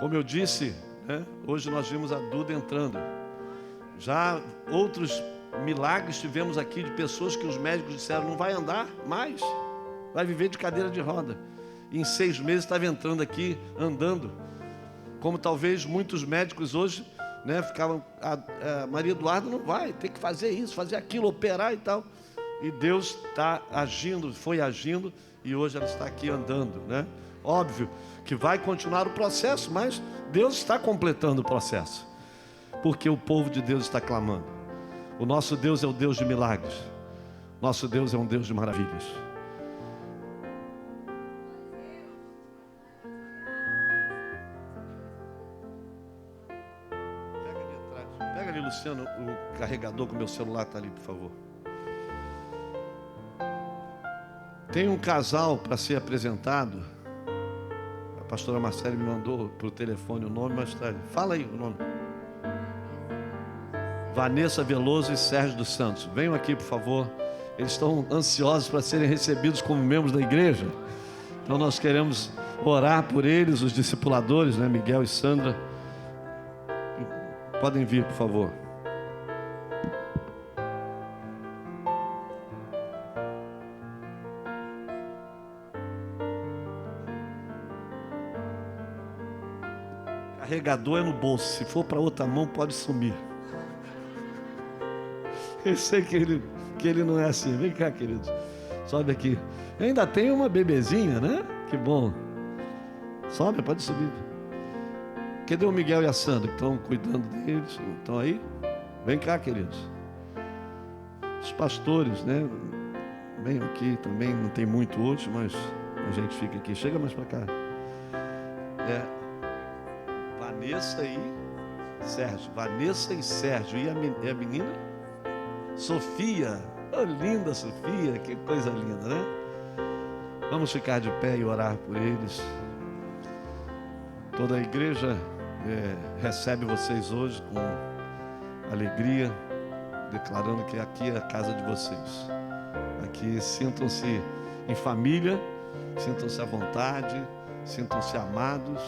Como eu disse, né, hoje nós vimos a Duda entrando. Já outros milagres tivemos aqui de pessoas que os médicos disseram: não vai andar mais, vai viver de cadeira de roda. E em 6 meses estava entrando aqui, andando. Como talvez muitos médicos hoje, né, ficavam, a Maria Eduarda não vai, tem que fazer isso, fazer aquilo, operar e tal. E Deus está agindo, foi agindo, e hoje ela está aqui andando, né? Óbvio que vai continuar o processo, mas Deus está completando o processo, porque o povo de Deus está clamando. O nosso Deus é o Deus de milagres. Nosso Deus é um Deus de maravilhas. Pega ali atrás. Pega ali, Luciano, o carregador com o meu celular está ali, por favor. Tem um casal para ser apresentado. A pastora Marcela me mandou por telefone o nome, mas tá ali. Fala aí o nome. Vanessa Veloso e Sérgio dos Santos. Venham aqui, por favor. Eles estão ansiosos para serem recebidos como membros da igreja. Então nós queremos orar por eles, os discipuladores, né? Miguel e Sandra. Podem vir, por favor. Carregador é no bolso. Se for para outra mão, pode sumir. Eu sei que ele não é assim. Vem cá, queridos. Sobe aqui. Ainda tem uma bebezinha, né? Que bom. Sobe, pode subir. Cadê o Miguel e a Sandra que estão cuidando deles? Estão aí? Vem cá, queridos. Os pastores, né? Venham aqui também. Não tem muito hoje, mas a gente fica aqui. Chega mais para cá. Vanessa e Sérgio. Vanessa e Sérgio. E a menina? Sofia. Oh, linda Sofia. Que coisa linda, né? Vamos ficar de pé e orar por eles. Toda a igreja recebe vocês hoje com alegria, declarando que aqui é a casa de vocês. Aqui sintam-se em família, sintam-se à vontade, sintam-se amados.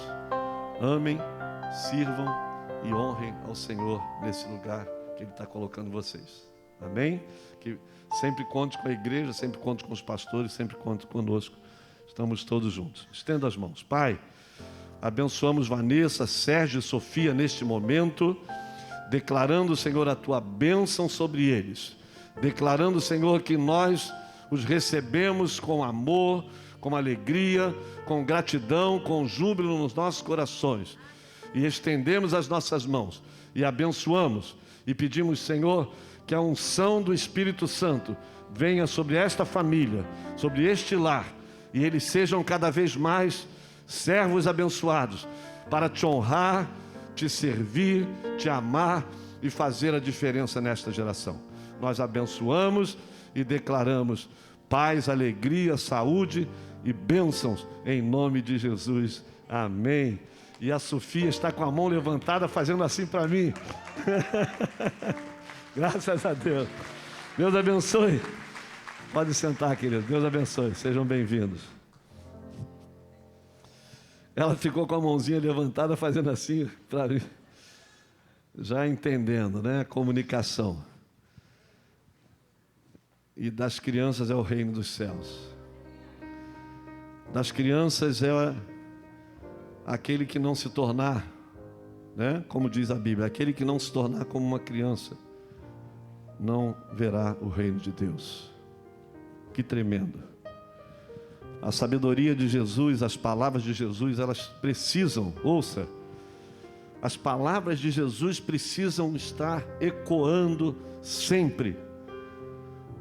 Amem, sirvam e honrem ao Senhor nesse lugar que Ele está colocando vocês. Amém? Que sempre conte com a igreja, sempre conte com os pastores, sempre conte conosco. Estamos todos juntos. Estenda as mãos. Pai, abençoamos Vanessa, Sérgio e Sofia neste momento, declarando, Senhor, a Tua bênção sobre eles. Declarando, Senhor, que nós os recebemos com amor, com alegria, com gratidão, com júbilo nos nossos corações. E estendemos as nossas mãos e abençoamos e pedimos, Senhor, que a unção do Espírito Santo venha sobre esta família, sobre este lar, e eles sejam cada vez mais servos abençoados, para te honrar, te servir, te amar e fazer a diferença nesta geração. Nós abençoamos e declaramos paz, alegria, saúde e bênçãos em nome de Jesus. Amém. E a Sofia está com a mão levantada fazendo assim para mim. Graças a Deus. Deus abençoe. Pode sentar, querido. Deus abençoe. Sejam bem-vindos. Ela ficou com a mãozinha levantada fazendo assim para mim. Já entendendo, né? Comunicação. E das crianças é o reino dos céus. Das crianças é aquele que não se tornar, né? Como diz a Bíblia, aquele que não se tornar como uma criança não verá o reino de Deus. Que tremendo. A sabedoria de Jesus, as palavras de Jesus, elas precisam, ouça, as palavras de Jesus precisam estar ecoando sempre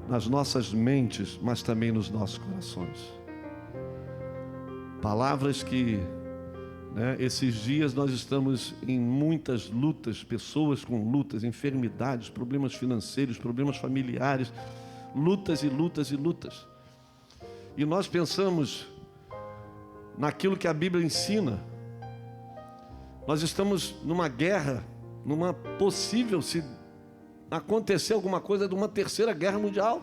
nas nossas mentes, mas também nos nossos corações. Palavras que, né, esses dias nós estamos em muitas lutas, pessoas com lutas, enfermidades, problemas financeiros, problemas familiares, lutas e lutas e lutas. E nós pensamos naquilo que a Bíblia ensina. Nós estamos numa guerra, numa possível, se acontecer alguma coisa, de uma terceira guerra mundial.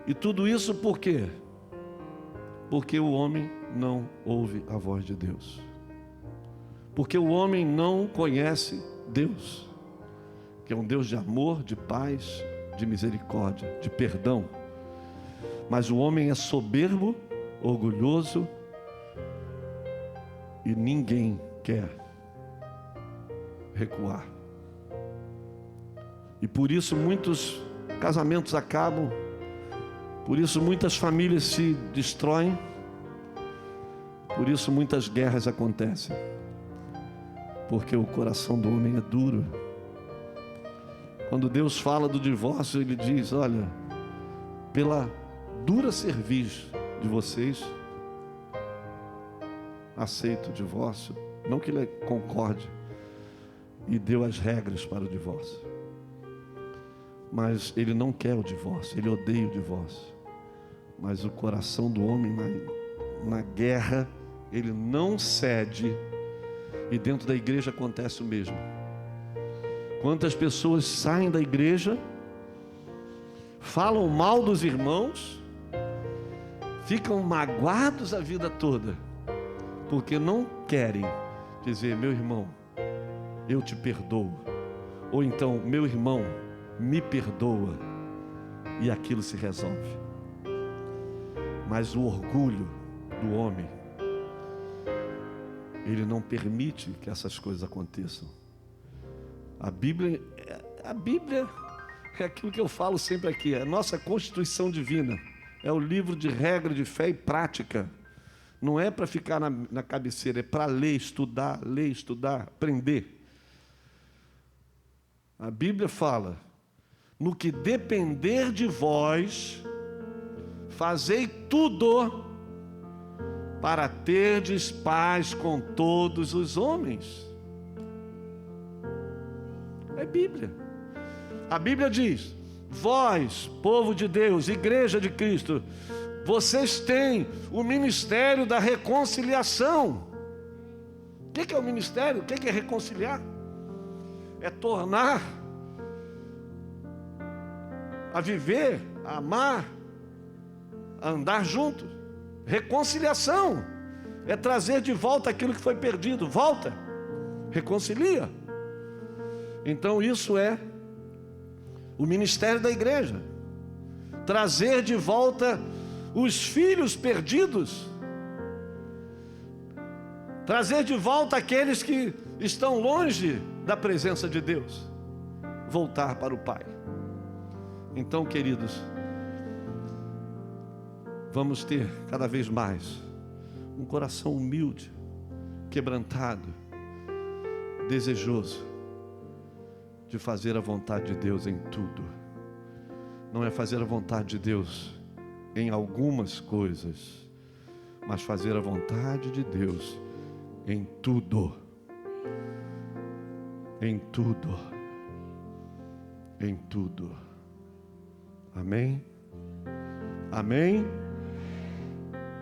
E tudo isso por quê? Porque o homem não ouve a voz de Deus. Porque o homem não conhece Deus, que é um Deus de amor, de paz, de misericórdia, de perdão. Mas o homem é soberbo, orgulhoso, e ninguém quer recuar. E por isso muitos casamentos acabam, por isso muitas famílias se destroem, por isso muitas guerras acontecem. Porque o coração do homem é duro. Quando Deus fala do divórcio, Ele diz: olha, pela dura cerviz de vocês, aceito o divórcio. Não que Ele concorde e deu as regras para o divórcio, mas Ele não quer o divórcio, Ele odeia o divórcio. Mas o coração do homem na guerra, ele não cede. E dentro da igreja acontece o mesmo. Quantas pessoas saem da igreja, falam mal dos irmãos, ficam magoados a vida toda, porque não querem dizer: meu irmão, eu te perdoo. Ou então: meu irmão, me perdoa. E aquilo se resolve. Mas o orgulho do homem, ele não permite que essas coisas aconteçam. A Bíblia é aquilo que eu falo sempre aqui, é a nossa Constituição Divina. É o livro de regra de fé e prática. Não é para ficar na cabeceira, é para ler, estudar, aprender. A Bíblia fala: no que depender de vós, fazei tudo para terdes paz com todos os homens. É Bíblia. A Bíblia diz: vós, povo de Deus, igreja de Cristo, vocês têm o ministério da reconciliação. O que é o ministério? O que é reconciliar? É tornar a viver, a amar, a andar junto. Reconciliação é trazer de volta aquilo que foi perdido. Volta, reconcilia. Então isso é o ministério da igreja. Trazer de volta os filhos perdidos. Trazer de volta aqueles que estão longe da presença de Deus. Voltar para o Pai. Então, queridos, vamos ter cada vez mais um coração humilde, quebrantado, desejoso de fazer a vontade de Deus em tudo. Não é fazer a vontade de Deus em algumas coisas, mas fazer a vontade de Deus em tudo. Em tudo. Em tudo. Amém? Amém?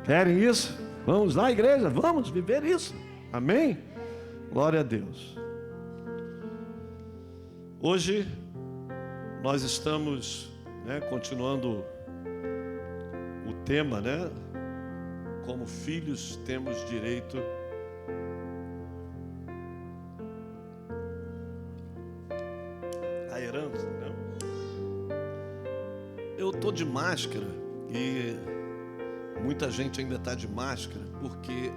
Querem isso? Vamos lá, igreja, vamos viver isso. Amém? Glória a Deus. Hoje nós estamos, continuando o tema, como filhos temos direito à herança, Eu estou de máscara e muita gente ainda está de máscara porque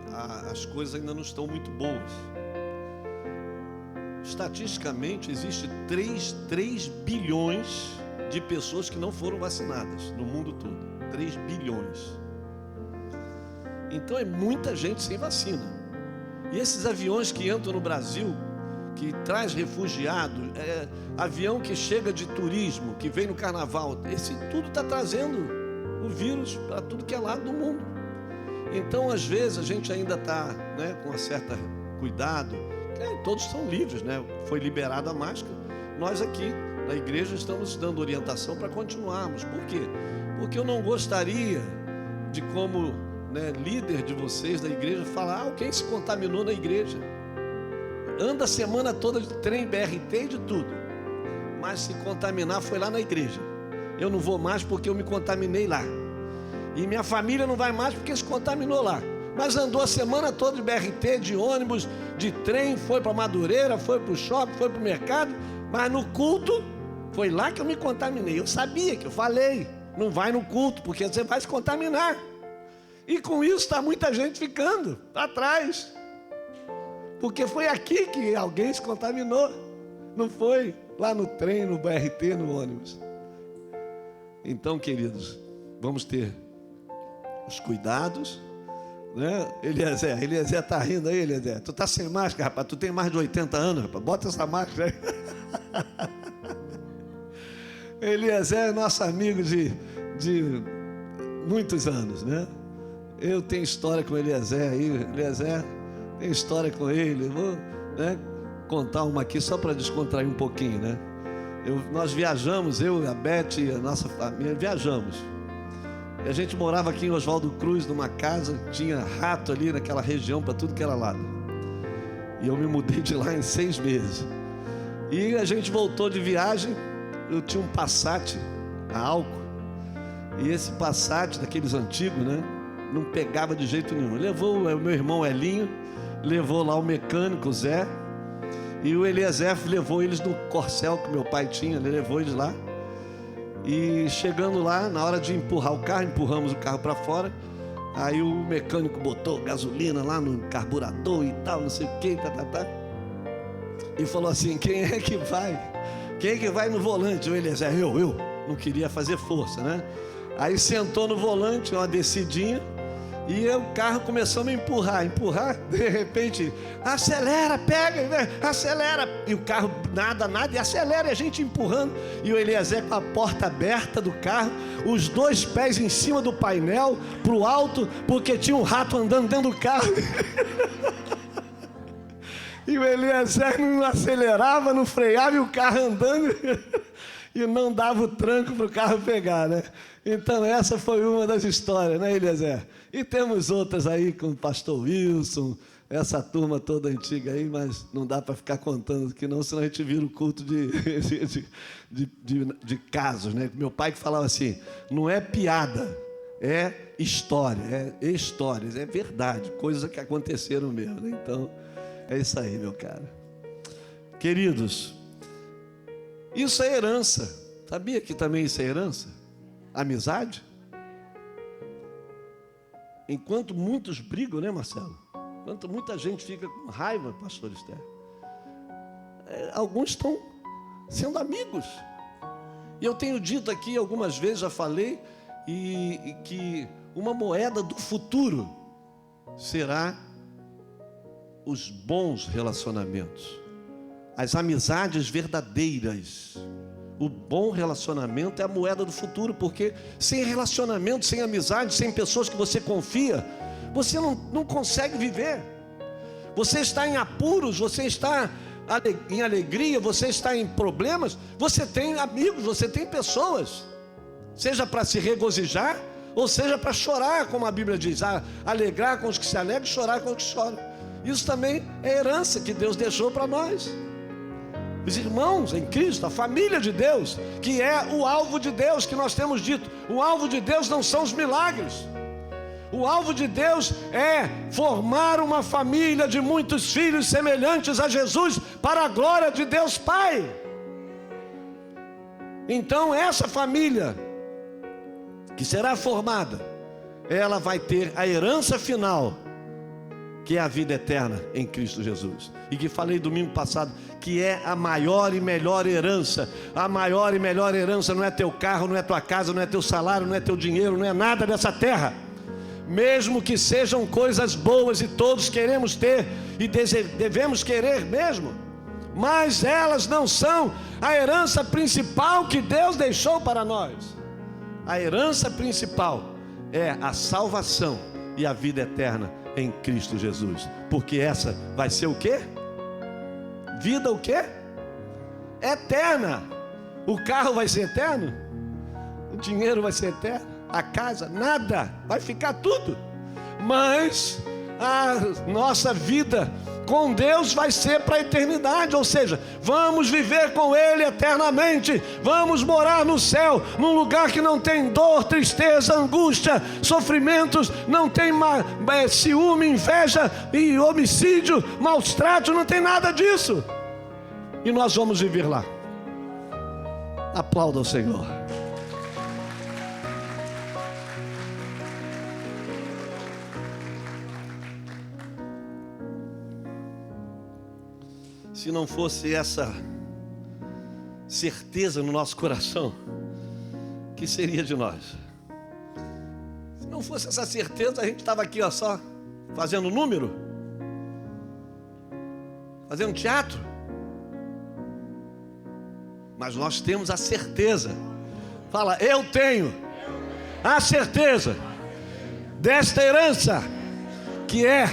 as coisas ainda não estão muito boas. Estatisticamente, existe 3 bilhões de pessoas que não foram vacinadas no mundo todo. 3 bilhões. Então é muita gente sem vacina. E esses aviões que entram no Brasil, que traz refugiados, avião que chega de turismo, que vem no carnaval, esse tudo está trazendo o vírus para tudo que é lado do mundo. Então, às vezes, a gente ainda está com um certo cuidado. Todos são livres, Foi liberada a máscara. Nós aqui na igreja estamos dando orientação para continuarmos. Por quê? Porque eu não gostaria de, como líder de vocês da igreja, falar: quem se contaminou na igreja. Anda a semana toda de trem, BRT e de tudo, mas se contaminar foi lá na igreja. Eu não vou mais porque eu me contaminei lá. E minha família não vai mais porque se contaminou lá. Mas andou a semana toda de BRT, de ônibus, de trem, foi para Madureira, foi para o shopping, foi para o mercado, mas no culto, foi lá que eu me contaminei. Eu sabia que eu falei, não vai no culto, porque você vai se contaminar. E com isso está muita gente ficando para trás. Porque foi aqui que alguém se contaminou, não foi lá no trem, no BRT, no ônibus. Então, queridos, vamos ter os cuidados, né? Eliezer está rindo aí, Eliezer. Tu está sem máscara, rapaz, tu tem mais de 80 anos, rapaz, bota essa máscara aí. Eliezer é nosso amigo de muitos anos, né? Eu tenho história com o Eliezer aí, Eliezer tem história com ele. Eu vou, né, contar uma aqui só para descontrair um pouquinho, né? Nós viajamos, eu, a Beth e a nossa família, viajamos. E a gente morava aqui em Oswaldo Cruz, numa casa, tinha rato ali naquela região para tudo que era lado. E eu me mudei de lá em 6 meses. E a gente voltou de viagem, eu tinha um Passat a álcool. E esse Passat, daqueles antigos, né, não pegava de jeito nenhum. Levou o meu irmão Elinho, levou lá o mecânico, o Zé. E o Eliezer levou eles no Corcel que meu pai tinha, ele levou eles lá. E chegando lá, na hora de empurrar o carro, empurramos o carro para fora. Aí o mecânico botou gasolina lá no carburador e tal, não sei o que, e falou assim: quem é que vai? Quem é que vai no volante? O Eliezer, eu. Não queria fazer força, né? Aí sentou no volante, uma descidinha. E o carro começou a me empurrar, de repente, acelera, pega, acelera. E o carro nada, e acelera, e a gente empurrando. E o Eliezer com a porta aberta do carro, os 2 pés em cima do painel, pro alto, porque tinha um rato andando dentro do carro. E o Eliezer não acelerava, não freava, e o carro andando, e não dava o tranco para o carro pegar, né? Então essa foi uma das histórias, né, Eliezer? E temos outras aí com o pastor Wilson, essa turma toda antiga aí, mas não dá para ficar contando aqui não, senão a gente vira o culto de casos, né? Meu pai que falava assim, não é piada, é história, é histórias, é verdade, coisas que aconteceram mesmo, né? Então, é isso aí, meu cara. Queridos, isso é herança. Sabia que também isso é herança? Amizade? Enquanto muitos brigam, né, Marcelo? Enquanto muita gente fica com raiva, pastor Esther, alguns estão sendo amigos. E eu tenho dito aqui algumas vezes, já falei, e que uma moeda do futuro será os bons relacionamentos, as amizades verdadeiras. O bom relacionamento é a moeda do futuro, porque sem relacionamento, sem amizade, sem pessoas que você confia, você não consegue viver. Você está em apuros, você está em alegria, você está em problemas, você tem amigos, você tem pessoas, seja para se regozijar, ou seja para chorar, como a Bíblia diz, alegrar com os que se alegram, chorar com os que choram. Isso também é herança que Deus deixou para nós. Os irmãos em Cristo, a família de Deus, que é o alvo de Deus, que nós temos dito. O alvo de Deus não são os milagres. O alvo de Deus é formar uma família de muitos filhos semelhantes a Jesus, para a glória de Deus Pai. Então essa família que será formada, ela vai ter a herança final, que é a vida eterna em Cristo Jesus. E que falei domingo passado, que é a maior e melhor herança. A maior e melhor herança não é teu carro, não é tua casa, não é teu salário, não é teu dinheiro, não é nada dessa terra. Mesmo que sejam coisas boas e todos queremos ter e devemos querer mesmo, mas elas não são a herança principal que Deus deixou para nós. A herança principal é a salvação e a vida eterna em Cristo Jesus, porque essa vai ser o quê? Vida o quê? Eterna. O carro vai ser eterno? O dinheiro vai ser eterno? A casa? Nada. Vai ficar tudo. Mas a nossa vida com Deus vai ser para a eternidade, ou seja, vamos viver com Ele eternamente, vamos morar no céu, num lugar que não tem dor, tristeza, angústia, sofrimentos, não tem ciúme, inveja e homicídio, maus tratos, não tem nada disso, e nós vamos viver lá. Aplauda o Senhor. Se não fosse essa certeza no nosso coração, o que seria de nós? Se não fosse essa certeza, a gente estava aqui só fazendo número, fazendo teatro. Mas nós temos a certeza. Fala, eu tenho a certeza desta herança, que é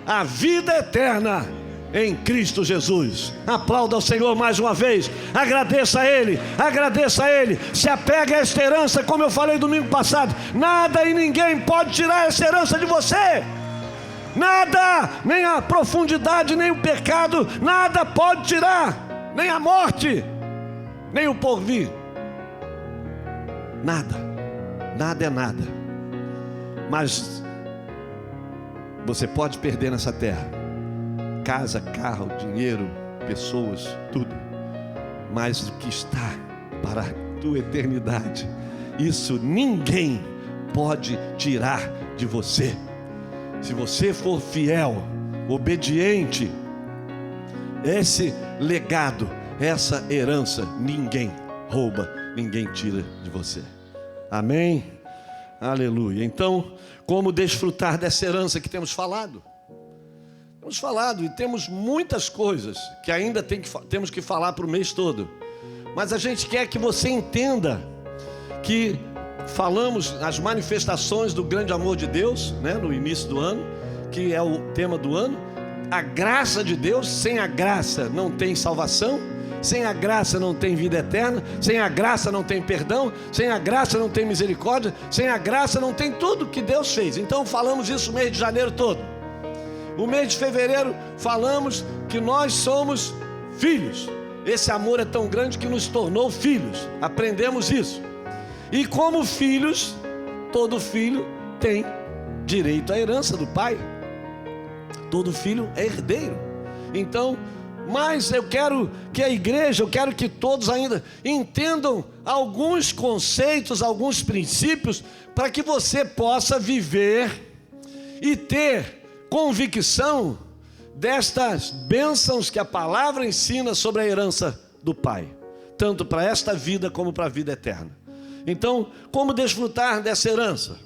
a vida eterna em Cristo Jesus. Aplauda ao Senhor mais uma vez, agradeça a Ele, se apega a esta herança, como eu falei domingo passado. Nada e ninguém pode tirar essa herança de você, nada, nem a profundidade, nem o pecado, nada pode tirar, nem a morte, nem o porvir, nada é nada. Mas você pode perder nessa terra casa, carro, dinheiro, pessoas, tudo, mas o que está para a tua eternidade, isso ninguém pode tirar de você. Se você for fiel, obediente, esse legado, essa herança, ninguém rouba, ninguém tira de você. Amém? Aleluia. Então, como desfrutar dessa herança que temos falado? Temos falado e temos muitas coisas que ainda temos que falar para o mês todo. Mas a gente quer que você entenda que falamos as manifestações do grande amor de Deus, né, no início do ano, que é o tema do ano. A graça de Deus, sem a graça não tem salvação, sem a graça não tem vida eterna, sem a graça não tem perdão, sem a graça não tem misericórdia, sem a graça não tem tudo que Deus fez. Então falamos isso o mês de janeiro todo. O mês de fevereiro falamos que nós somos filhos. Esse amor é tão grande que nos tornou filhos. Aprendemos isso. E como filhos, todo filho tem direito à herança do pai. Todo filho é herdeiro. Então, mas eu quero que a igreja, eu quero que todos ainda entendam alguns conceitos, alguns princípios, para que você possa viver e ter convicção destas bênçãos que a palavra ensina sobre a herança do Pai, tanto para esta vida como para a vida eterna. Então, como desfrutar dessa herança?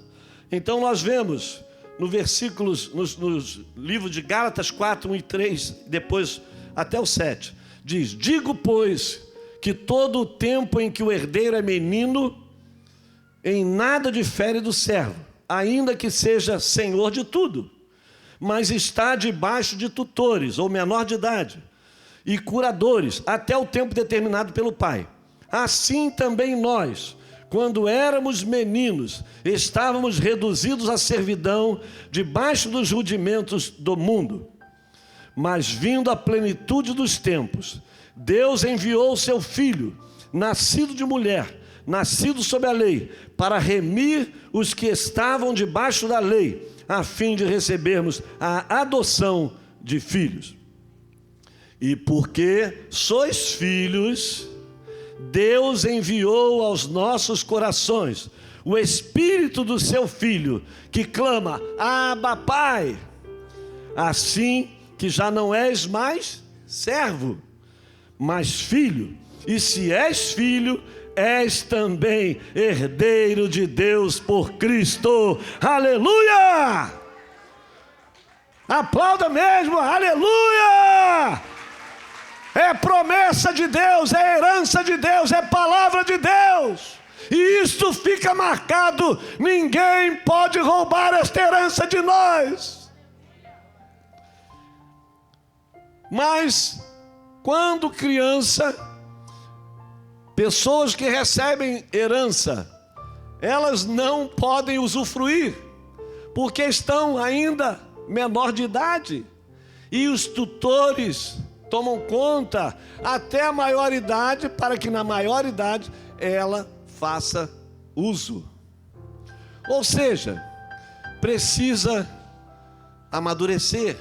Então nós vemos nos livros de Gálatas 4, 1 e 3, depois até o 7, diz: digo, pois, que todo o tempo em que o herdeiro é menino, em nada difere do servo, ainda que seja senhor de tudo, mas está debaixo de tutores, ou menor de idade, e curadores, até o tempo determinado pelo Pai. Assim também nós, quando éramos meninos, estávamos reduzidos à servidão, debaixo dos rudimentos do mundo. Mas vindo a plenitude dos tempos, Deus enviou o seu Filho, nascido de mulher, nascido sob a lei, para remir os que estavam debaixo da lei, a fim de recebermos a adoção de filhos. E porque sois filhos, Deus enviou aos nossos corações o Espírito do seu Filho, que clama: Abba, Pai. Assim que já não és mais servo, mas filho. E se és filho, és também herdeiro de Deus por Cristo. Aleluia! Aplauda mesmo, aleluia! É promessa de Deus, é herança de Deus, é palavra de Deus. E isto fica marcado, ninguém pode roubar esta herança de nós. Mas, quando criança, pessoas que recebem herança, elas não podem usufruir, porque estão ainda menor de idade. e os tutores tomam conta até a maioridade, para que na maioridade ela faça uso. Ou seja, precisa amadurecer,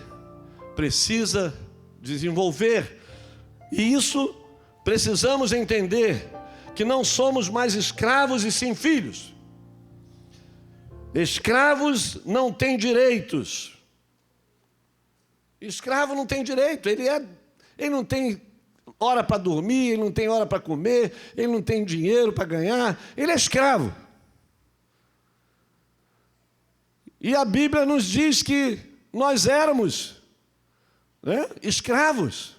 precisa desenvolver. E isso precisamos entender, que não somos mais escravos e sim filhos. Escravos não têm direitos. Escravo não tem direito, ele não tem hora para dormir, ele não tem hora para comer, ele não tem dinheiro para ganhar, ele é escravo. E a Bíblia nos diz que nós éramos, escravos,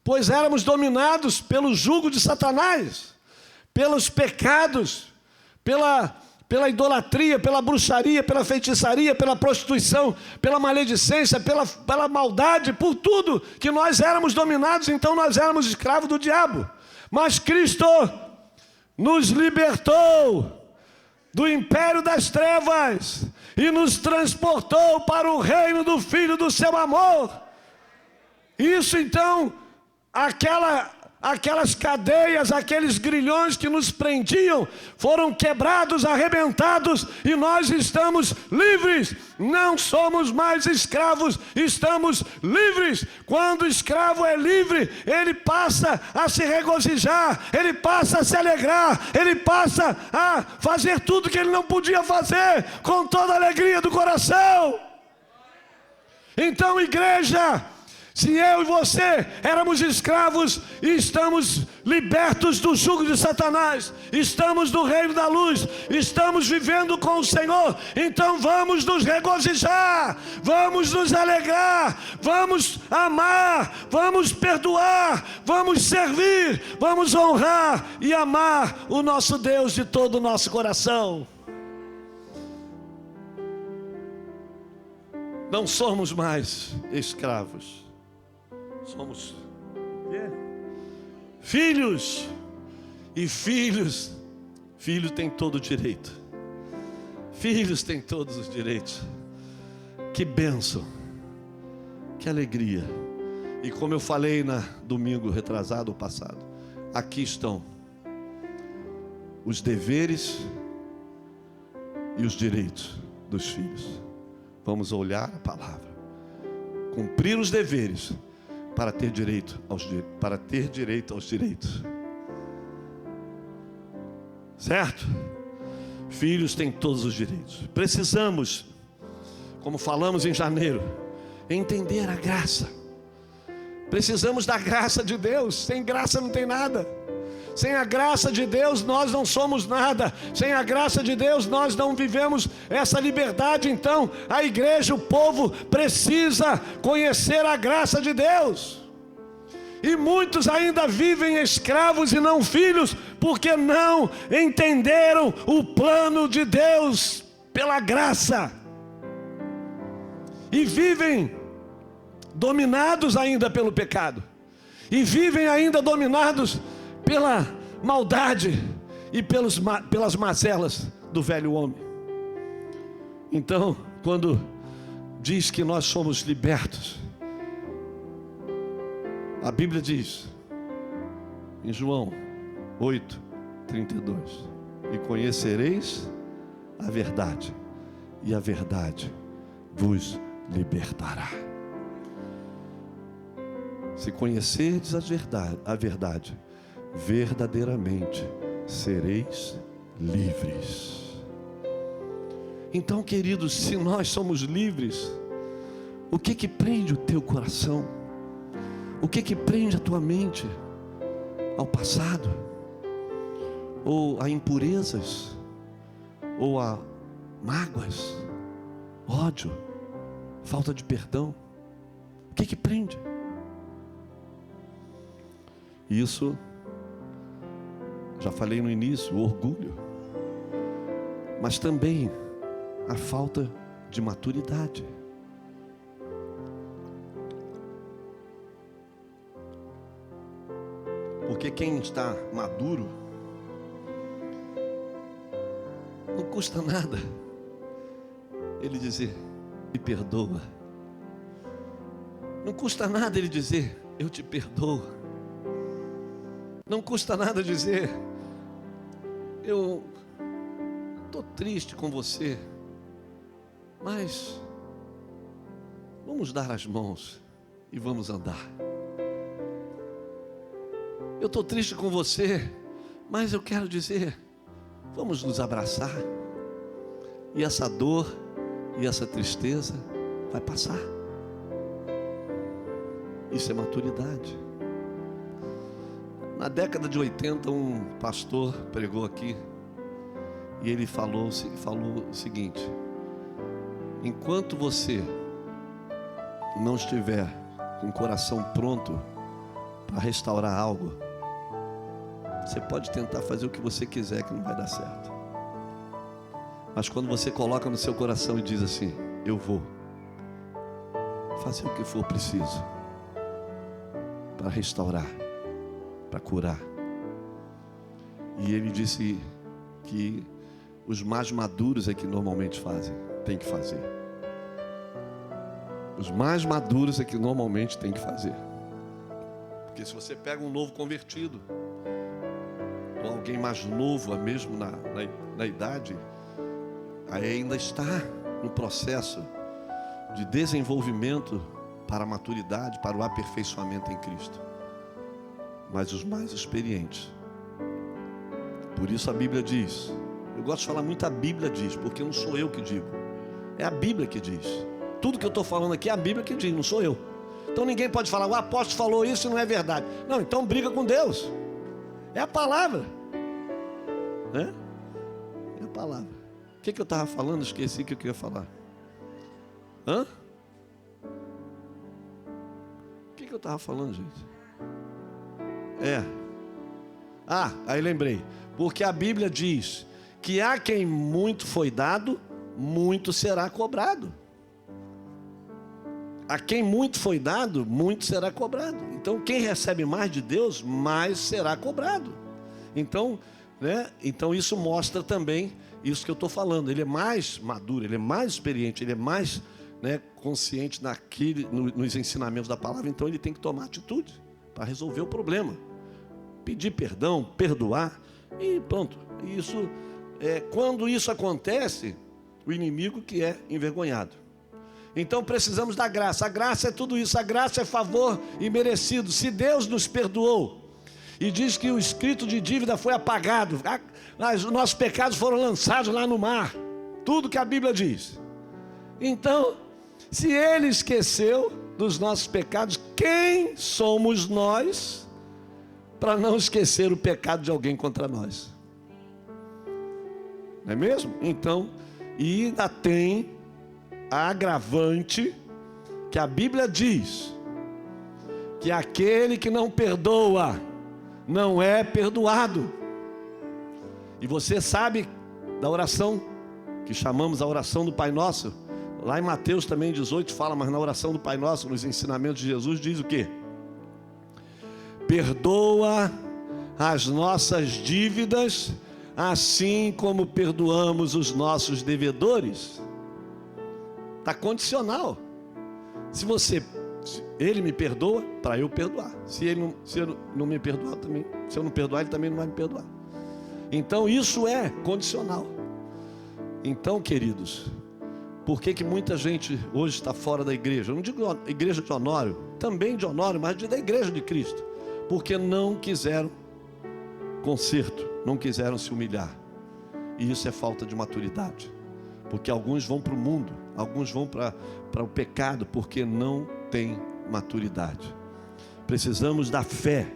pois éramos dominados pelo jugo de Satanás, pelos pecados, pela idolatria, pela bruxaria, pela feitiçaria, pela prostituição, pela maledicência, pela maldade, por tudo que nós éramos dominados. Então nós éramos escravos do diabo. Mas Cristo nos libertou do império das trevas e nos transportou para o reino do Filho do seu amor. Isso então, aquelas cadeias, aqueles grilhões que nos prendiam, foram quebrados, arrebentados, e nós estamos livres. Não somos mais escravos, estamos livres. Quando o escravo é livre, ele passa a se regozijar, ele passa a se alegrar, ele passa a fazer tudo que ele não podia fazer, com toda a alegria do coração. Então, igreja, se eu e você éramos escravos e estamos libertos do jugo de Satanás, estamos no reino da luz, estamos vivendo com o Senhor, então vamos nos regozijar, vamos nos alegrar, vamos amar, vamos perdoar, vamos servir, vamos honrar e amar o nosso Deus de todo o nosso coração. Não somos mais escravos. Somos filhos. E filhos têm todo o direito. Filhos têm todos os direitos. Que bênção, que alegria. E como eu falei na domingo retrasado ou passado, aqui estão os deveres e os direitos dos filhos. Vamos olhar a palavra, cumprir os deveres, para ter direito aos direitos. Certo? Filhos têm todos os direitos. Precisamos, como falamos em janeiro, entender a graça. Precisamos da graça de Deus. Sem graça não tem nada. Sem a graça de Deus nós não somos nada. Sem a graça de Deus nós não vivemos essa liberdade. Então a igreja, o povo precisa conhecer a graça de Deus. E muitos ainda vivem escravos e não filhos, porque não entenderam o plano de Deus pela graça. E vivem dominados ainda pelo pecado. E vivem ainda dominados pela maldade e pelas mazelas do velho homem. Então, quando diz que nós somos libertos, a Bíblia diz em João 8:32: e conhecereis a verdade, e a verdade vos libertará. Se conhecerdes a verdade, verdadeiramente sereis livres. Então, queridos, se nós somos livres, o que prende o teu coração? O que prende a tua mente ao passado? Ou a impurezas? Ou a mágoas? Ódio? Falta de perdão? O que prende? Isso, já falei no início, o orgulho, mas também a falta de maturidade. Porque quem está maduro, não custa nada ele dizer: me perdoa. Não custa nada ele dizer: eu te perdoo. Não custa nada dizer: eu estou triste com você, mas vamos dar as mãos e vamos andar. Eu estou triste com você, mas eu quero dizer: vamos nos abraçar. E essa dor e essa tristeza vai passar. Isso é maturidade. Na década de 80, um pastor pregou aqui e ele falou o seguinte: enquanto você não estiver com o coração pronto para restaurar algo, você pode tentar fazer o que você quiser, que não vai dar certo. Mas quando você coloca no seu coração e diz assim: eu vou fazer o que for preciso para restaurar, para curar. E ele disse que os mais maduros é que normalmente fazem, tem que fazer. Os mais maduros é que normalmente tem que fazer. Porque se você pega um novo convertido, ou alguém mais novo, mesmo na idade, aí ainda está no processo de desenvolvimento para a maturidade, para o aperfeiçoamento em Cristo. Mas os mais experientes, por isso a Bíblia diz, eu gosto de falar muito a Bíblia diz, porque não sou eu que digo, é a Bíblia que diz. Tudo que eu estou falando aqui é a Bíblia que diz, não sou eu. Então ninguém pode falar: o apóstolo falou isso e não é verdade. Não, então briga com Deus. É a palavra, né? É a palavra. O que eu estava falando? Esqueci o que eu queria falar. O que eu estava falando, gente? Aí lembrei. Porque a Bíblia diz que a quem muito foi dado, muito será cobrado. A quem muito foi dado, muito será cobrado. Então quem recebe mais de Deus, mais será cobrado. Então, né? Então isso mostra também isso que eu estou falando. Ele é mais maduro, ele é mais experiente, ele é mais, né, consciente nos ensinamentos da palavra. Então ele tem que tomar atitude para resolver o problema, pedir perdão, perdoar e pronto. Isso quando isso acontece, o inimigo que é envergonhado. Então precisamos da graça. A graça é tudo isso. A graça é favor imerecido. Se Deus nos perdoou e diz que o escrito de dívida foi apagado, os nossos pecados foram lançados lá no mar, tudo que a Bíblia diz. Então, se Ele esqueceu dos nossos pecados, quem somos nós para não esquecer o pecado de alguém contra nós? Não é mesmo? Então, e ainda tem a agravante que a Bíblia diz que aquele que não perdoa não é perdoado. E você sabe da oração que chamamos a oração do Pai Nosso? Lá em Mateus também 18 fala, mas na oração do Pai Nosso, nos ensinamentos de Jesus, diz o quê? Perdoa as nossas dívidas, assim como perdoamos os nossos devedores. Está condicional. Se Ele me perdoa, para eu perdoar. Se Ele não me perdoar também, se eu não perdoar, Ele também não vai me perdoar. Então isso é condicional. Então, queridos, por que muita gente hoje está fora da igreja? Eu não digo igreja de Honório, também de Honório, mas da igreja de Cristo. Porque não quiseram conserto, não quiseram se humilhar. E isso é falta de maturidade. Porque alguns vão para o mundo, alguns vão para o pecado, porque não tem maturidade. Precisamos da fé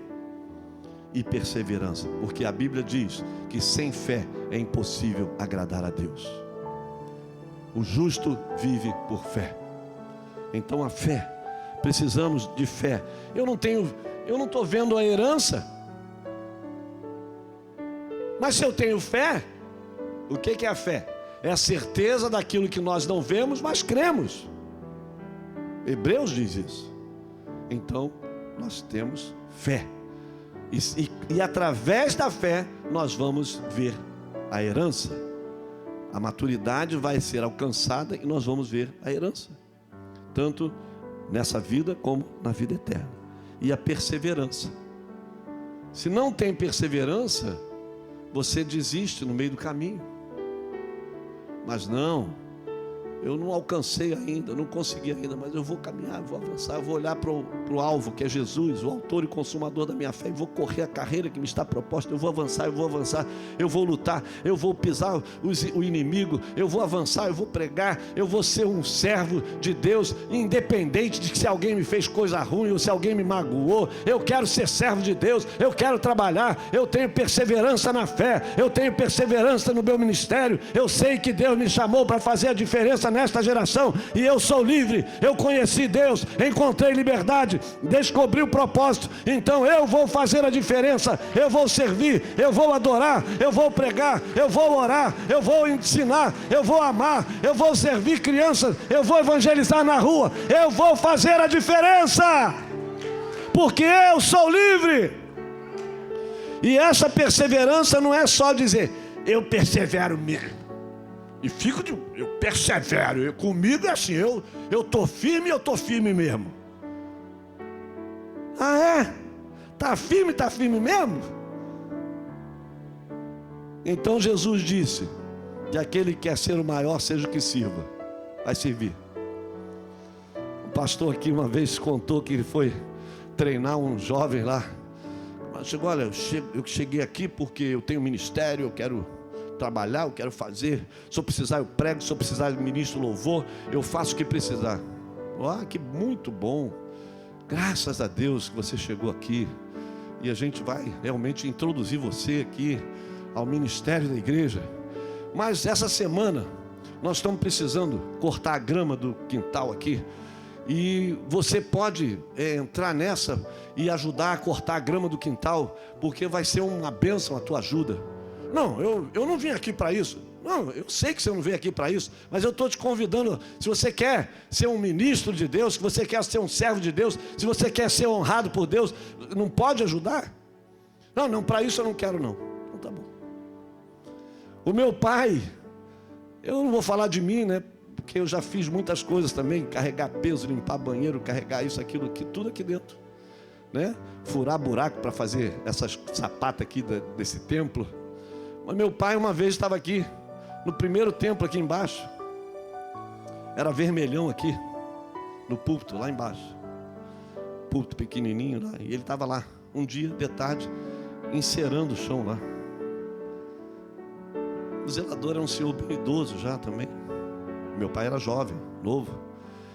e perseverança, porque a Bíblia diz que sem fé é impossível agradar a Deus. O justo vive por fé. Então a fé, precisamos de fé. Eu não estou vendo a herança, mas se eu tenho fé, o que é a fé? É a certeza daquilo que nós não vemos, mas cremos. Hebreus diz isso. Então nós temos fé. E através da fé nós vamos ver a herança. A maturidade vai ser alcançada e nós vamos ver a herança. Tanto nessa vida como na vida eterna. E a perseverança. Se não tem perseverança, você desiste no meio do caminho. Mas não, eu não alcancei ainda, não consegui ainda, mas eu vou caminhar, eu vou avançar, eu vou olhar para o alvo, que é Jesus, o autor e consumador da minha fé, e vou correr a carreira que me está proposta. Eu vou avançar, eu vou lutar, eu vou pisar o inimigo, eu vou avançar, eu vou pregar, eu vou ser um servo de Deus, independente de que se alguém me fez coisa ruim ou se alguém me magoou. Eu quero ser servo de Deus, eu quero trabalhar, eu tenho perseverança na fé, eu tenho perseverança no meu ministério. Eu sei que Deus me chamou para fazer a diferença nesta geração, e eu sou livre. Eu conheci Deus, encontrei liberdade, descobri o propósito. Então eu vou fazer a diferença, eu vou servir, eu vou adorar, eu vou pregar, eu vou orar, eu vou ensinar, eu vou amar, eu vou servir crianças, eu vou evangelizar na rua, eu vou fazer a diferença, porque eu sou livre. E essa perseverança não é só dizer eu persevero mesmo e eu persevero, comigo é assim, eu estou firme mesmo. Ah, é? Está firme mesmo? Então Jesus disse que aquele que quer ser o maior, seja o que sirva, vai servir. O pastor aqui uma vez contou que ele foi treinar um jovem lá. Mas chegou, olha, eu cheguei aqui porque eu tenho ministério, eu quero trabalhar, eu quero fazer. Se eu precisar eu prego, se eu precisar eu ministro louvor, eu faço o que precisar. Que muito bom. Graças a Deus que você chegou aqui. E a gente vai realmente introduzir você aqui ao ministério da igreja. Mas essa semana nós estamos precisando cortar a grama do quintal aqui. E você pode entrar nessa e ajudar a cortar a grama do quintal, porque vai ser uma bênção a tua ajuda. Não, eu não vim aqui para isso. Não, eu sei que você não veio aqui para isso, mas eu estou te convidando. Se você quer ser um ministro de Deus, se você quer ser um servo de Deus, se você quer ser honrado por Deus, não pode ajudar? Não, para isso eu não quero não. Então tá bom. O meu pai, eu não vou falar de mim, né? Porque eu já fiz muitas coisas também, carregar peso, limpar banheiro, carregar isso, aquilo, tudo aqui dentro, né? Furar buraco para fazer essas sapatas aqui desse templo. Mas meu pai uma vez estava aqui, no primeiro templo aqui embaixo, era vermelhão aqui, no púlpito, lá embaixo, púlpito pequenininho lá, e ele estava lá, um dia de tarde, encerando o chão lá. O zelador era um senhor bem idoso já também, meu pai era jovem, novo,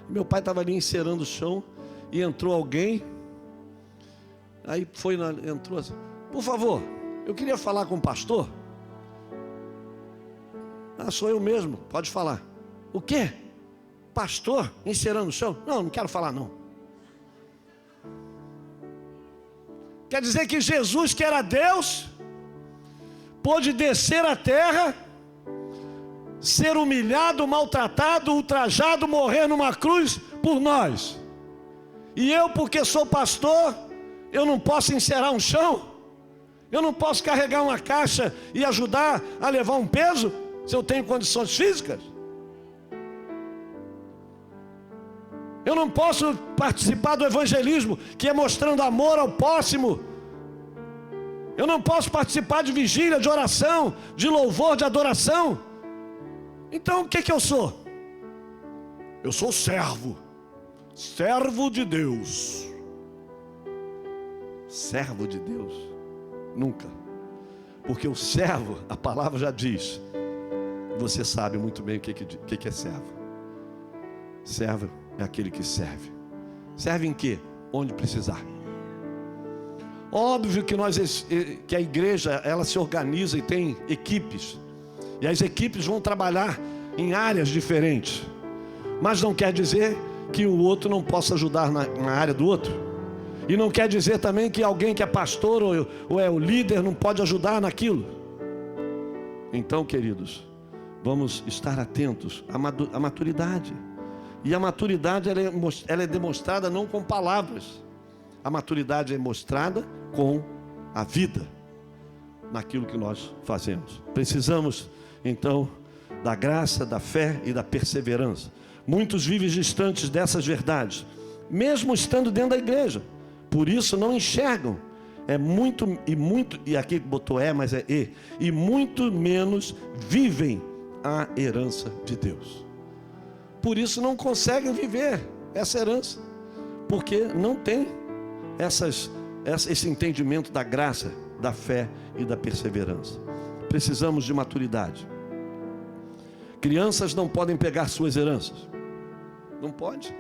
e meu pai estava ali encerando o chão, e entrou alguém, aí entrou assim, por favor, eu queria falar com o pastor. Sou eu mesmo, pode falar. O quê? Pastor encerando o chão? Não quero falar não. Quer dizer que Jesus, que era Deus, pôde descer à terra, ser humilhado, maltratado, ultrajado, morrer numa cruz por nós. E eu, porque sou pastor, eu não posso encerar um chão? Eu não posso carregar uma caixa e ajudar a levar um peso? Se eu tenho condições físicas? Eu não posso participar do evangelismo, que é mostrando amor ao próximo. Eu não posso participar de vigília, de oração, de louvor, de adoração. Então o que eu sou? Eu sou servo de Deus. Servo de Deus? Nunca. Porque o servo, a palavra já diz, você sabe muito bem o que é servo. Servo é aquele que serve. Serve em quê? Onde precisar. Óbvio que a igreja, ela se organiza e tem equipes. E as equipes vão trabalhar em áreas diferentes. Mas não quer dizer que o outro não possa ajudar na área do outro. E não quer dizer também que alguém que é pastor ou é o líder não pode ajudar naquilo. Então, queridos, vamos estar atentos à maturidade. E a maturidade ela é demonstrada não com palavras. A maturidade é mostrada com a vida, naquilo que nós fazemos. Precisamos, então, da graça, da fé e da perseverança. Muitos vivem distantes dessas verdades, mesmo estando dentro da igreja. Por isso não enxergam. E aqui botou mas é e muito menos vivem a herança de Deus. Por isso não conseguem viver essa herança, porque não tem esse entendimento da graça, da fé e da perseverança. Precisamos de maturidade. Crianças não podem pegar suas heranças. Não pode.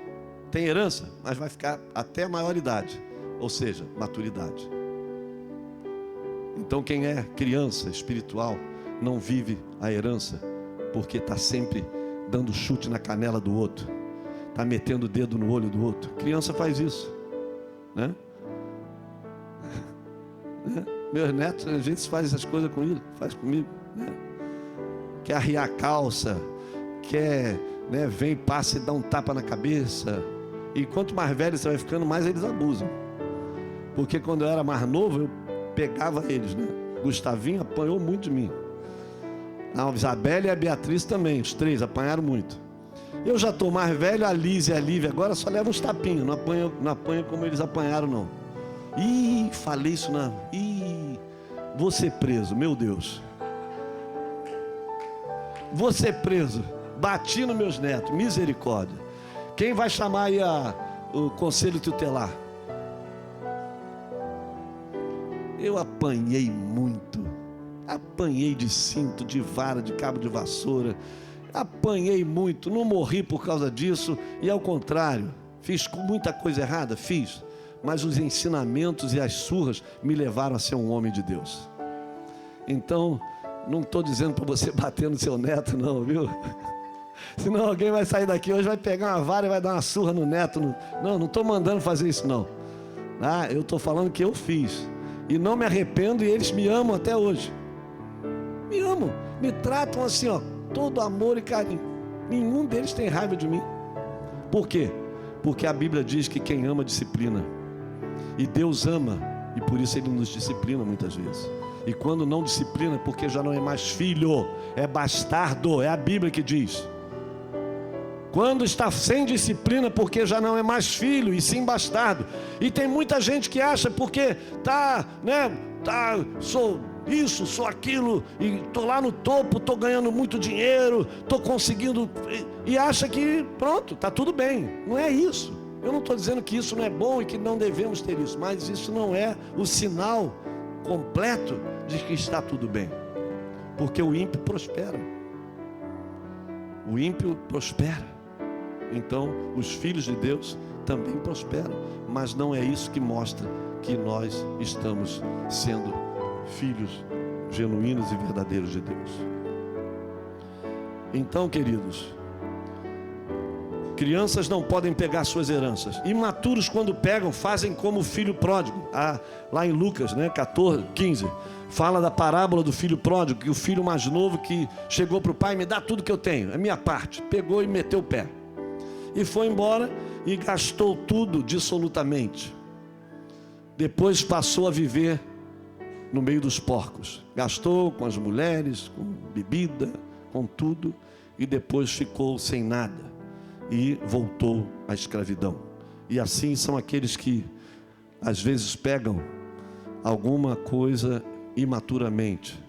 Tem herança, mas vai ficar até a maioridade, ou seja, maturidade. Então quem é criança espiritual não vive a herança, porque está sempre dando chute na canela do outro, está metendo o dedo no olho do outro. Criança faz isso, né? Meus netos, a gente faz essas coisas com ele, faz comigo, né? Quer arriar a calça, quer, né, vem, passa e dá um tapa na cabeça. E quanto mais velho você vai ficando, mais eles abusam. Porque quando eu era mais novo, eu pegava eles, né? Gustavinho apanhou muito de mim. A Isabela e a Beatriz também, os três apanharam muito. Eu já estou mais velho, a Liz e a Lívia agora só levam uns tapinhos, não apanham como eles apanharam, não. Ih, falei isso não. Ih, vou ser preso, meu Deus. Vou ser preso. Bati nos meus netos, misericórdia. Quem vai chamar aí o conselho tutelar? Eu apanhei muito. Apanhei de cinto, de vara, de cabo de vassoura. Apanhei muito, não morri por causa disso. E ao contrário, fiz muita coisa errada, fiz. Mas os ensinamentos e as surras me levaram a ser um homem de Deus. Então, não estou dizendo para você bater no seu neto não, viu? Senão alguém vai sair daqui hoje, vai pegar uma vara e vai dar uma surra no neto. Não estou mandando fazer isso não. Eu estou falando que eu fiz. E não me arrependo, e eles me amam até hoje. Me amam, me tratam assim, ó, todo amor e carinho. Nenhum deles tem raiva de mim. Por quê? Porque a Bíblia diz que quem ama disciplina. E Deus ama, e por isso Ele nos disciplina muitas vezes. E quando não disciplina, porque já não é mais filho, é bastardo, é a Bíblia que diz. Quando está sem disciplina, porque já não é mais filho, e sim bastardo. E tem muita gente que acha, porque sou isso, sou aquilo, e estou lá no topo, estou ganhando muito dinheiro, estou conseguindo, e acha que pronto, está tudo bem. Não é isso. Eu não estou dizendo que isso não é bom e que não devemos ter isso, mas isso não é o sinal completo de que está tudo bem. Porque o ímpio prospera. O ímpio prospera. Então, os filhos de Deus também prosperam. Mas não é isso que mostra que nós estamos sendo filhos genuínos e verdadeiros de Deus. Então, queridos, crianças não podem pegar suas heranças. Imaturos, quando pegam, fazem como o filho pródigo. Lá em Lucas 14:15, fala da parábola do filho pródigo, que o filho mais novo que chegou para o pai: me dá tudo que eu tenho, é minha parte. Pegou e meteu o pé. E foi embora e gastou tudo dissolutamente. Depois passou a viver no meio dos porcos. Gastou com as mulheres, com bebida, com tudo. E depois ficou sem nada. E voltou à escravidão. E assim são aqueles que às vezes pegam alguma coisa imaturamente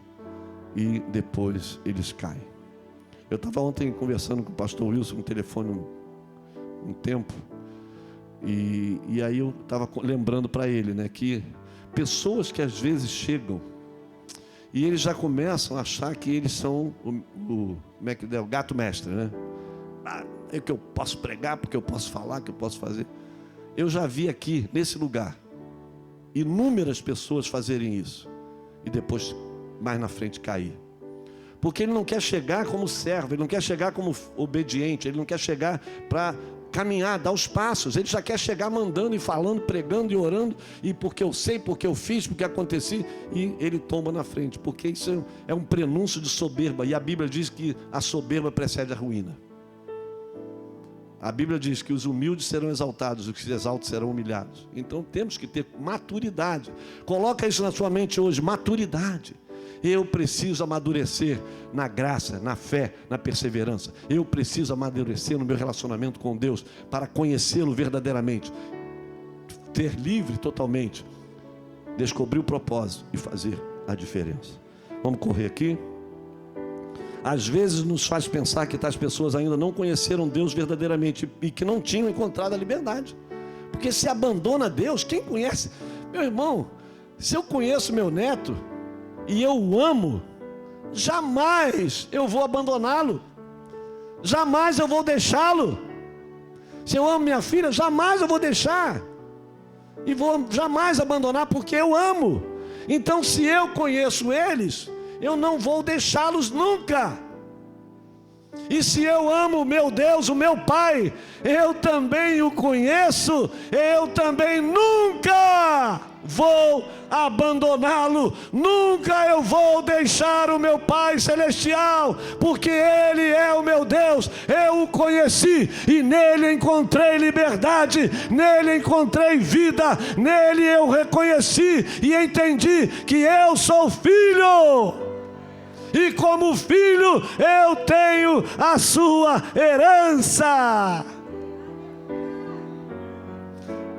e depois eles caem. Eu estava ontem conversando com o pastor Wilson no telefone um tempo, e aí eu estava lembrando para ele, que pessoas que às vezes chegam e eles já começam a achar que eles são o gato mestre, é que eu posso pregar, porque eu posso falar, que eu posso fazer. Eu já vi aqui nesse lugar inúmeras pessoas fazerem isso e depois mais na frente cair. Porque ele não quer chegar como servo, ele não quer chegar como obediente, ele não quer chegar para caminhar, dar os passos. Ele já quer chegar mandando e falando, pregando e orando, e porque eu sei, porque eu fiz, porque aconteci, e ele tomba na frente, porque isso é um prenúncio de soberba. E a Bíblia diz que a soberba precede a ruína. A Bíblia diz que os humildes serão exaltados, os que se exaltam serão humilhados. Então temos que ter maturidade. Coloca isso na sua mente hoje, maturidade. Eu preciso amadurecer na graça, na fé, na perseverança. Eu preciso amadurecer no meu relacionamento com Deus para conhecê-lo verdadeiramente. Ter livre totalmente, descobrir o propósito e fazer a diferença. Vamos correr aqui. Às vezes nos faz pensar que tais pessoas ainda não conheceram Deus verdadeiramente e que não tinham encontrado a liberdade. Porque se abandona a Deus, quem conhece? Meu irmão, se eu conheço meu neto e eu o amo, jamais eu vou abandoná-lo. Jamais eu vou deixá-lo. Se eu amo minha filha, jamais eu vou deixar. E vou jamais abandonar porque eu amo. Então, se eu conheço eles, eu não vou deixá-los nunca. E se eu amo o meu Deus, o meu Pai, eu também o conheço, eu também nunca vou abandoná-lo, nunca eu vou deixar o meu Pai Celestial, porque Ele é o meu Deus, eu o conheci e nele encontrei liberdade, nele encontrei vida, nele eu reconheci e entendi que eu sou filho. E como filho, eu tenho a sua herança.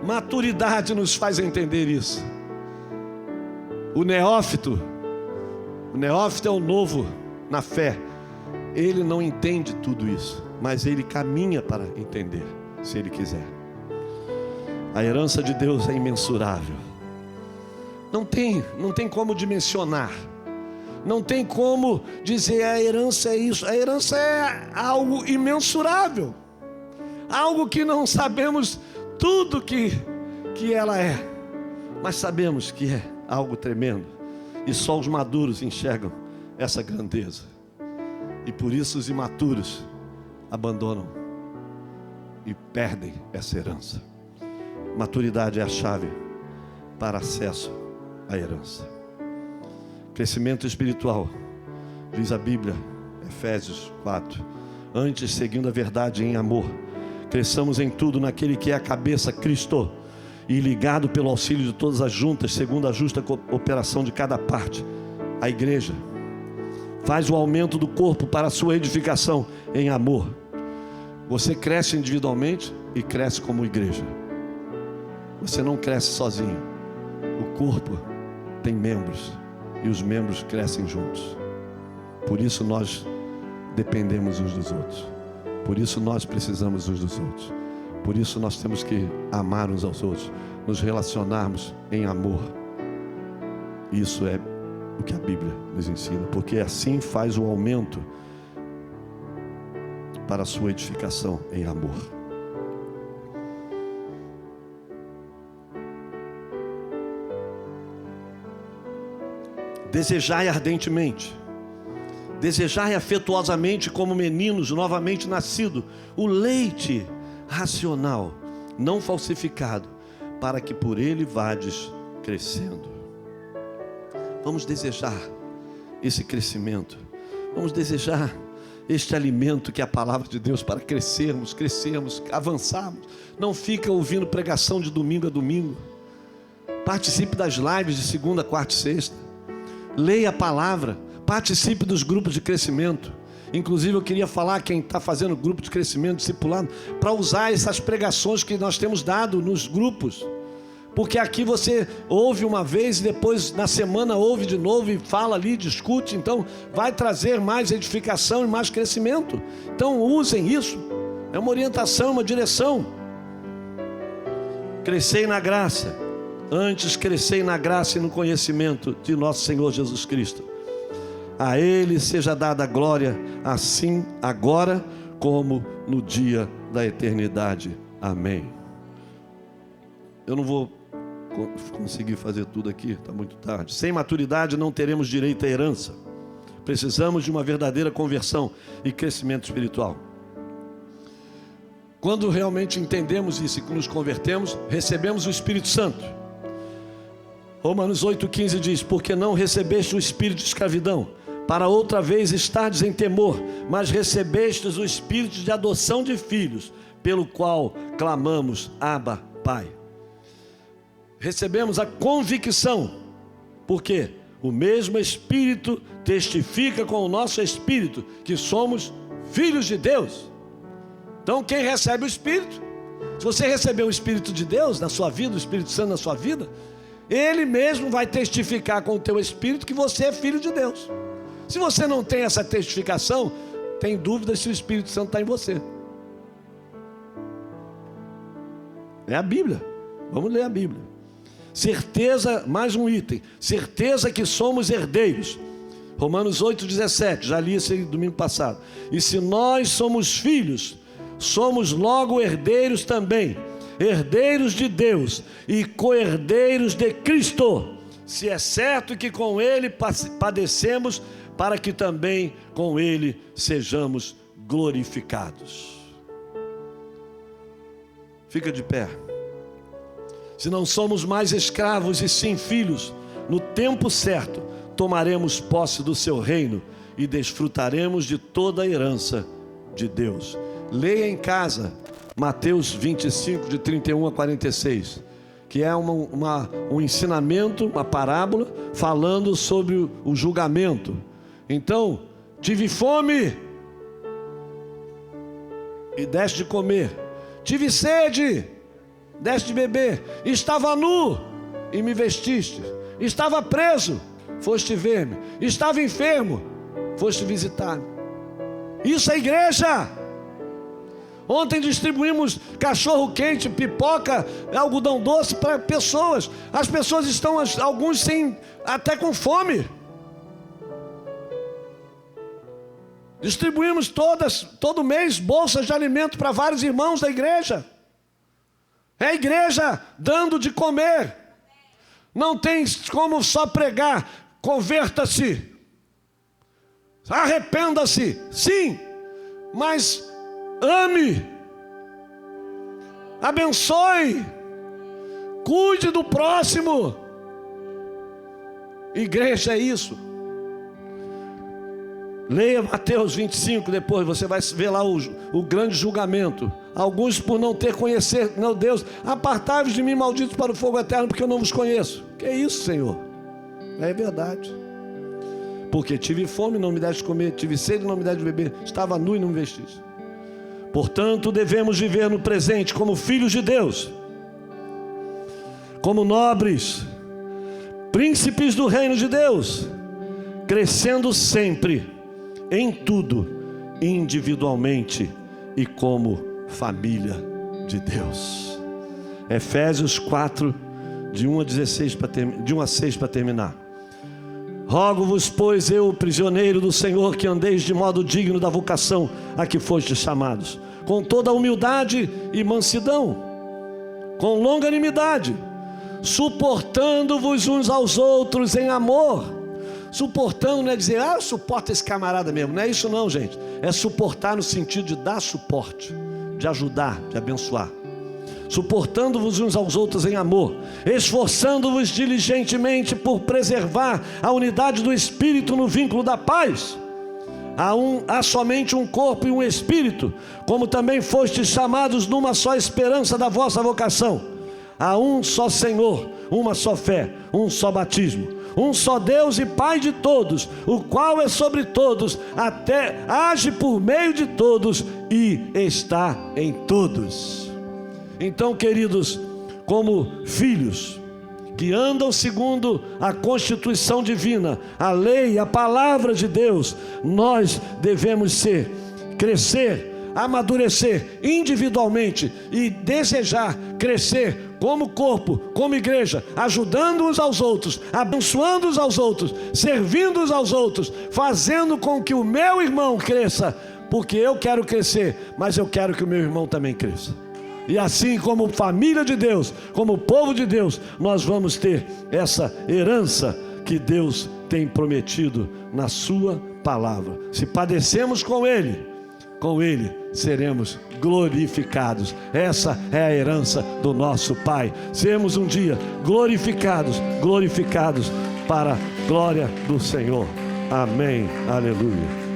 Maturidade nos faz entender isso. O neófito é o novo na fé. Ele não entende tudo isso, mas ele caminha para entender, se ele quiser. A herança de Deus é imensurável. Não tem como dimensionar. Não tem como dizer a herança é isso. A herança é algo imensurável, algo que não sabemos tudo que ela é, mas sabemos que é algo tremendo, e só os maduros enxergam essa grandeza, e por isso os imaturos abandonam e perdem essa herança. Maturidade é a chave para acesso à herança. Crescimento espiritual, diz a Bíblia, Efésios 4. Antes, seguindo a verdade em amor, cresçamos em tudo naquele que é a cabeça, Cristo, e ligado pelo auxílio de todas as juntas, segundo a justa operação de cada parte, a igreja faz o aumento do corpo para a sua edificação em amor. Você cresce individualmente e cresce como igreja. Você não cresce sozinho. O corpo tem membros e os membros crescem juntos. Por isso nós dependemos uns dos outros. Por isso nós precisamos uns dos outros. Por isso nós temos que amar uns aos outros, nos relacionarmos em amor. Isso é o que a Bíblia nos ensina, porque assim faz o aumento para a sua edificação em amor. Desejai ardentemente, desejai afetuosamente como meninos novamente nascidos, o leite racional, não falsificado, para que por ele vades crescendo. Vamos desejar esse crescimento, vamos desejar este alimento que é a palavra de Deus, para crescermos, avançarmos. Não fica ouvindo pregação de domingo a domingo. Participe das lives de segunda, quarta e sexta. Leia a palavra, participe dos grupos de crescimento. Inclusive eu queria falar quem está fazendo grupo de crescimento, discipulado, para usar essas pregações que nós temos dado nos grupos. Porque aqui você ouve uma vez e depois na semana ouve de novo e fala ali, discute. Então vai trazer mais edificação e mais crescimento. Então usem isso, é uma orientação, uma direção. Crescei na graça. Antes crescei na graça e no conhecimento de nosso Senhor Jesus Cristo. A Ele seja dada a glória, assim agora como no dia da eternidade. Amém. Eu não vou conseguir fazer tudo aqui, está muito tarde. Sem maturidade não teremos direito à herança. Precisamos de uma verdadeira conversão e crescimento espiritual. Quando realmente entendemos isso e nos convertemos, recebemos o Espírito Santo. Romanos 8,15 diz: porque não recebeste o espírito de escravidão, para outra vez estardes em temor, mas recebestes o espírito de adoção de filhos, pelo qual clamamos, Abba, Pai. Recebemos a convicção. Por quê? o mesmo Espírito testifica com o nosso espírito que somos filhos de Deus. Então quem recebe o Espírito, se você receber o Espírito de Deus na sua vida, o Espírito Santo na sua vida, Ele mesmo vai testificar com o teu espírito que você é filho de Deus. Se você não tem essa testificação, tem dúvida se o Espírito Santo está em você. É a Bíblia, vamos ler a Bíblia. Certeza, mais um item, certeza que somos herdeiros. Romanos 8,17, já li esse domingo passado. E se nós somos filhos, somos logo herdeiros também, herdeiros de Deus e co-herdeiros de Cristo, se é certo que com Ele padecemos, para que também com Ele sejamos glorificados. Fica de pé. Se não somos mais escravos e sim filhos, no tempo certo tomaremos posse do seu reino e desfrutaremos de toda a herança de Deus. Leia em casa Mateus 25, de 31 a 46, que é um ensinamento, uma parábola, falando sobre o julgamento. Então, tive fome e deste de comer, tive sede, deste de beber, estava nu e me vestiste, estava preso, foste ver-me, estava enfermo, foste visitar-me. Isso é igreja. Ontem distribuímos cachorro quente, pipoca, algodão doce para pessoas. As pessoas estão, alguns até com fome. Distribuímos todo mês bolsas de alimento para vários irmãos da igreja. É a igreja dando de comer. Não tem como só pregar, converta-se, arrependa-se, sim, mas ame, abençoe, cuide do próximo. Igreja é isso. Leia Mateus 25, depois você vai ver lá o grande julgamento. Alguns por não ter conhecido, meu Deus, apartai-vos de mim, malditos, para o fogo eterno, porque eu não vos conheço. Que é isso, Senhor? É verdade. Porque tive fome, não me deste comer, tive sede, não me deste beber, estava nu e não me vestiste. Portanto, devemos viver no presente como filhos de Deus, como nobres, príncipes do reino de Deus, crescendo sempre em tudo, individualmente e como família de Deus. Efésios 4, de 1 a 6 para terminar. Rogo-vos, pois, eu, prisioneiro do Senhor, que andeis de modo digno da vocação a que fostes chamados, com toda humildade e mansidão, com longanimidade, suportando-vos uns aos outros em amor. Suportando não é dizer, eu suporto esse camarada mesmo. Não é isso não, gente. É suportar no sentido de dar suporte, de ajudar, de abençoar. Suportando-vos uns aos outros em amor, esforçando-vos diligentemente por preservar a unidade do Espírito no vínculo da paz. Há somente um corpo e um Espírito, como também fostes chamados numa só esperança da vossa vocação. Há um só Senhor, uma só fé, um só batismo, um só Deus e Pai de todos, o qual é sobre todos, até age por meio de todos e está em todos. Então, queridos, como filhos que andam segundo a Constituição divina, a lei, a palavra de Deus, nós devemos crescer, amadurecer individualmente e desejar crescer como corpo, como igreja, ajudando uns aos outros, abençoando uns aos outros, servindo uns aos outros, fazendo com que o meu irmão cresça, porque eu quero crescer, mas eu quero que o meu irmão também cresça. E assim, como família de Deus, como povo de Deus, nós vamos ter essa herança que Deus tem prometido na sua palavra. Se padecemos com Ele seremos glorificados. Essa é a herança do nosso Pai. Seremos um dia glorificados para a glória do Senhor. Amém, aleluia.